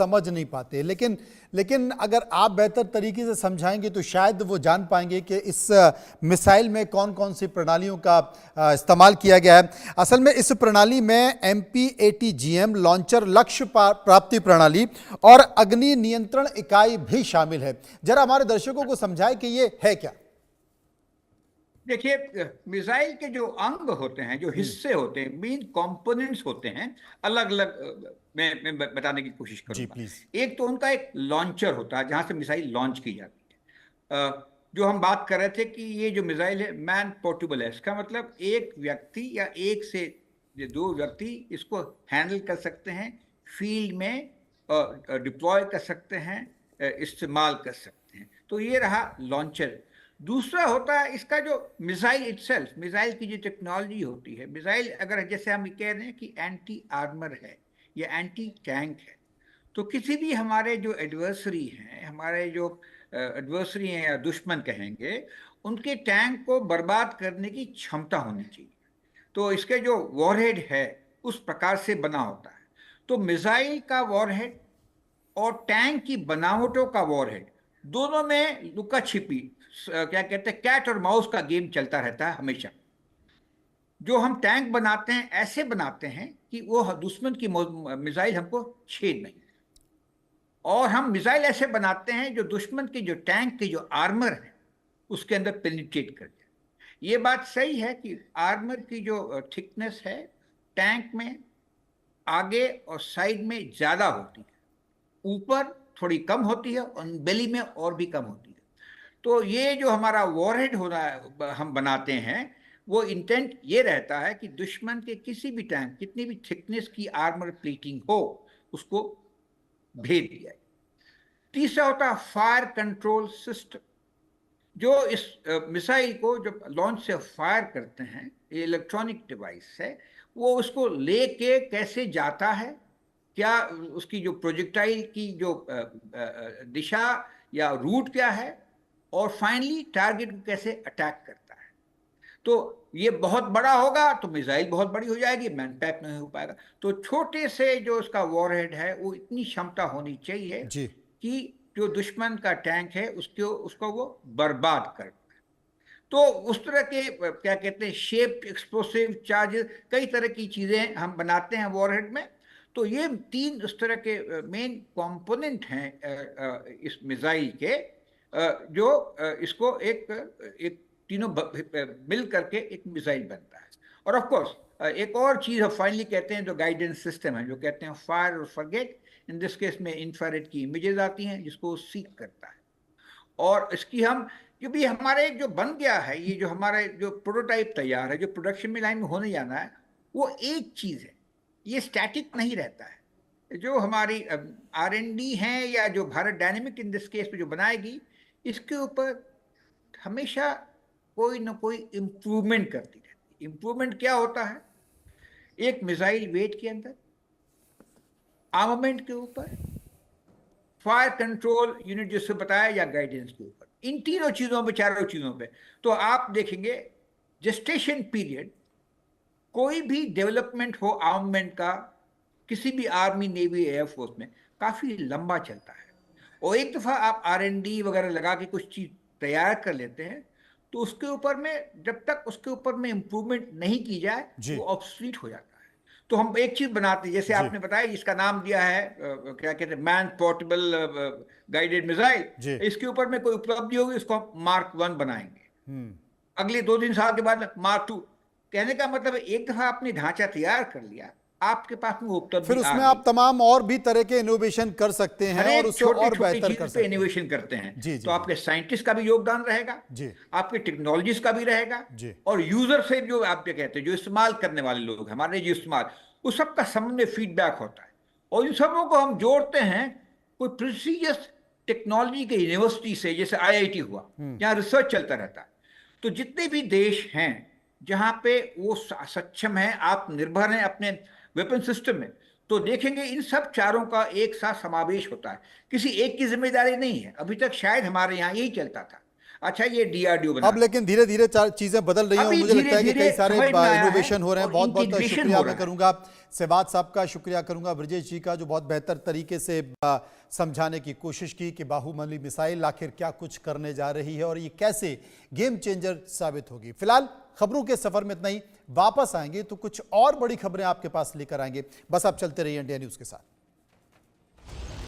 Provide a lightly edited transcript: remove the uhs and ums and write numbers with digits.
समझ नहीं पाते। लेकिन लेकिन अगर आप बेहतर तरीके से समझाएंगे तो शायद वो जान पाएंगे कि इस मिसाइल में कौन कौन सी प्रणालियों का इस्तेमाल किया गया है। असल में इस प्रणाली में MPATGM लॉन्चर, लक्ष्य प्राप्ति प्रणाली और अग्नि नियंत्रण इकाई भी शामिल है। जरा हमारे दर्शकों को समझाएं कि ये है क्या। देखिए, मिसाइल के जो अंग होते हैं, जो हिस्से होते हैं, मेन कंपोनेंट्स होते हैं, अलग अलग मैं बताने की कोशिश जी करूंगा। प्लीज। एक तो उनका एक लॉन्चर होता है जहां से मिसाइल लॉन्च की जाती है। जो हम बात कर रहे थे कि ये जो मिसाइल है मैन पोर्टेबल है, इसका मतलब एक व्यक्ति या एक से दो व्यक्ति इसको हैंडल कर सकते हैं, फील्ड में डिप्लॉय कर सकते हैं, इस्तेमाल कर सकते हैं। तो ये रहा लॉन्चर। दूसरा होता है इसका जो मिसाइल इटसेल्फ, मिसाइल की जो टेक्नोलॉजी होती है। मिसाइल अगर जैसे हम कह रहे हैं कि एंटी आर्मर है या एंटी टैंक है, तो किसी भी हमारे जो एडवर्सरी हैं, हमारे जो एडवर्सरी हैं या दुश्मन कहेंगे, उनके टैंक को बर्बाद करने की क्षमता होनी चाहिए। तो इसके जो वॉरहेड है उस प्रकार से बना होता है। तो मिसाइल का वॉरहेड और टैंक की बनावटों का वॉरहेड, दोनों में लुका छिपी, क्या कहते हैं, कैट और माउस का गेम चलता रहता है हमेशा। जो हम टैंक बनाते हैं ऐसे बनाते हैं कि वो दुश्मन की मिसाइल हमको छेद नहीं, और हम मिसाइल ऐसे बनाते हैं जो दुश्मन के जो टैंक के जो आर्मर है उसके अंदर पेनिट्रेट कर जाए। ये बात सही है कि आर्मर की जो थिकनेस है टैंक में आगे और साइड में ज्यादा होती है, ऊपर थोड़ी कम होती है और बेली में और भी कम होती है। तो ये जो हमारा वॉरहेड हो रहा है हम बनाते हैं, वो इंटेंट ये रहता है कि दुश्मन के किसी भी टैंक, कितनी भी थिकनेस की आर्मर प्लेटिंग हो, उसको भेद दिया। तीसरा होता है फायर कंट्रोल सिस्टम। जो इस मिसाइल को जब लॉन्च से फायर करते हैं, ये इलेक्ट्रॉनिक डिवाइस है, वो उसको लेके कैसे जाता है, क्या उसकी जो प्रोजेक्टाइल की जो दिशा या रूट क्या है, और फाइनली टारगेट को कैसे अटैक करता है। तो ये बहुत बड़ा होगा तो मिसाइल बहुत बड़ी हो जाएगी, मैन पैक नहीं हो पाएगा। तो छोटे से जो उसका वॉरहेड है वो इतनी क्षमता होनी चाहिए जी। कि जो दुश्मन का टैंक है उसको वो बर्बाद कर। तो उस तरह के क्या कहते हैं, शेप एक्सप्लोसिव चार्जेस, कई तरह की चीजें हम बनाते हैं वॉरहेड में। तो ये तीन उस तरह के मेन कंपोनेंट हैं इस मिसाइल के, जो इसको एक एक तीनों मिल करके एक मिसाइल बनता है। और ऑफ कोर्स एक और चीज फाइनली कहते हैं जो गाइडेंस सिस्टम है, जो कहते हैं फायर और फॉरगेट। इन दिस केस में इंफ्रारेड की इमेजेस आती हैं जिसको सीक करता है। और इसकी हम जो भी हमारे जो बन गया है, ये जो हमारा जो प्रोटोटाइप तैयार है, जो प्रोडक्शन में लाइन में होने जाना है, वो एक चीज है, ये स्टैटिक नहीं रहता है। जो हमारी R&D है या जो Bharat dynamic in this case में जो बनाएगी, इसके ऊपर हमेशा कोई ना कोई इंप्रूवमेंट करती रहती है। इंप्रूवमेंट क्या होता है? एक मिसाइल वेट के अंदर, आर्मामेंट के ऊपर, फायर कंट्रोल यूनिट जिससे बताया, या गाइडेंस के ऊपर, इन तीनों चीजों पे, चारों चीजों पे। तो आप देखेंगे जेस्टेशन पीरियड कोई भी डेवलपमेंट हो आर्ममेंट का, किसी भी आर्मी, नेवी, एयरफोर्स में काफी लंबा चलता है। और एक दफा आप R&D वगैरह लगा के कुछ चीज तैयार कर लेते हैं, तो उसके ऊपर में जब तक उसके ऊपर में इंप्रूवमेंट नहीं की जाए जी। वो ऑब्सोलीट हो जाता है। तो हम एक चीज बनाते हैं, जैसे जी। आपने बताया, इसका नाम दिया है क्या कहते हैं, मैन पोर्टेबल गाइडेड मिसाइल। जी। इसके ऊपर में कोई उपलब्धि होगी, उसको हम Mark 1 बनाएंगे। हम्म। अगले 2-3 साल के बाद Mark 2। कहने का मतलब है, एक दफा आपने ढांचा तैयार कर लिया, आपके पास में वो उपलब्धि फिर आ उसमें गई। आप तमाम और भी तरह के इनोवेशन कर सकते हैं हर और एक उसे छोटी और छोटी बेहतर कर चीज पे सकते हैं। इनोवेशन करते हैं। जी तो जी जी। आपके साइंटिस्ट का भी योगदान रहेगा, जी आपके टेक्नोलॉजिस्ट का भी रहेगा, जी। और यूजर से जो आप क्या कहते हैं, जो इस्तेमाल करने वाले लोग हमारे, जो इस्तेमाल, उस सबका समन्वय फीडबैक होता है। और इन सबों को हम जोड़ते हैं कोई प्रेस्टिजियस टेक्नोलॉजी के यूनिवर्सिटी से, जैसे IIT हुआ, जहाँ रिसर्च चलता रहता है। तो जितने भी देश हैं जहाँ पे वो सक्षम है, आत्मनिर्भर हैं अपने वेपन सिस्टम में, तो देखेंगे इन सब चारों का एक साथ समावेश होता है। किसी एक की जिम्मेदारी नहीं है। अभी तक शायद हमारे यहाँ यही चलता था, अच्छा ये डीआरडीओ बना, अब लेकिन धीरे धीरे चीजें बदल रही हैं और अभी मुझे लगता है कि धीरे-धीरे कई सारे समझ में आया है इनोवेशन हो रहे हैं। और बहुत बहुत इंटीग्रेशन शुक्रिया हो मैं रहा है। करूंगा सहवाग साहब का, शुक्रिया करूंगा ब्रजेश जी का, जो बहुत बेहतर तरीके से समझाने की कोशिश की कि बाहुबली मिसाइल आखिर क्या कुछ करने जा रही है और ये कैसे गेम चेंजर साबित होगी। फिलहाल खबरों के सफर में इतना ही, वापस आएंगे तो कुछ और बड़ी खबरें आपके पास लेकर आएंगे। बस आप चलते रहिए इंडिया न्यूज के साथ।